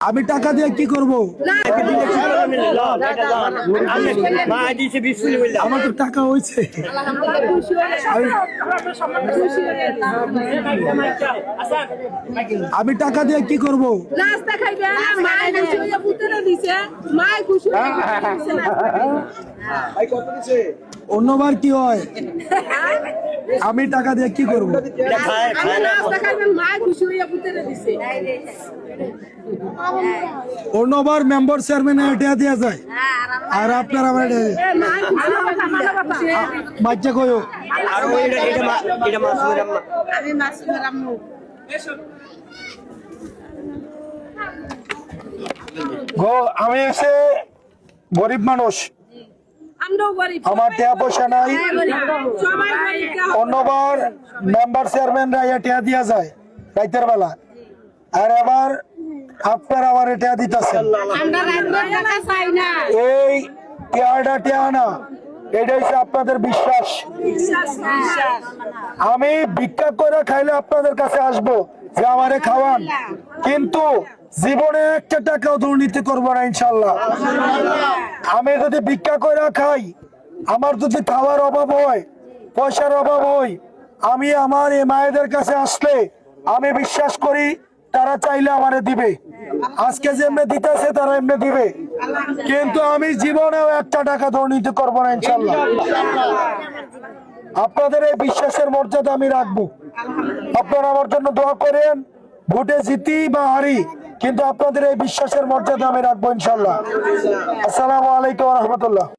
আমি টাকা দিয়ে কি করব? আমার তো টাকা হয়েছে। আমি টাকা দিয়ে কি করব? অন্যবার কি হয়? আমি টাকা দিয়ে কি করব? অন্যবার মেম্বার চেয়ারম্যান এটা দেওয়া যায়, আর আপনার আমার বাচ্চা কয়ো আমি এসে গরিব মানুষ, আমার টাকা পয়সা নাই। অন্যবার মেম্বার চেয়ারম্যানরা এটা দেওয়া যায় রাইতের বেলা, আর এবার আপনার আমার এটা দিতেছেন। এই টিয়া না, এটা হচ্ছে আপনাদের বিশ্বাস। আমি ভিক্ষা করে খাইলে আপনাদের কাছে আসবো যে আমারে খাওয়ান, কিন্তু জীবনে একটা টাকাও দুর্নীতি করবো না ইনশাল্লাহ। আমি যদি ভিক্ষা করে খাই, আমার যদি খাওয়ার অভাব হয়, পয়সার অভাব হয়, আমি আমার এই মায়েদের কাছে আসলে আমি বিশ্বাস করি তারা চাইলে আমারে দিবে। আজকে যে এমনি দিতেছে তারা এমনি দিবে, কিন্তু আমি জীবনেও একটা টাকা দুর্নীতি করবো না ইনশাল্লাহ। আপনাদের এই বিশ্বাসের মর্যাদা আমি রাখবো। আপনারা আমার জন্য দোয়া করেন, ভোটে জিতি বা হারি, কিন্তু আপনাদের এই বিশ্বাসের মর্যাদা আমি রাখবো ইনশাল্লাহ। আসসালামু আলাইকুম ওয়া রাহমাতুল্লাহ।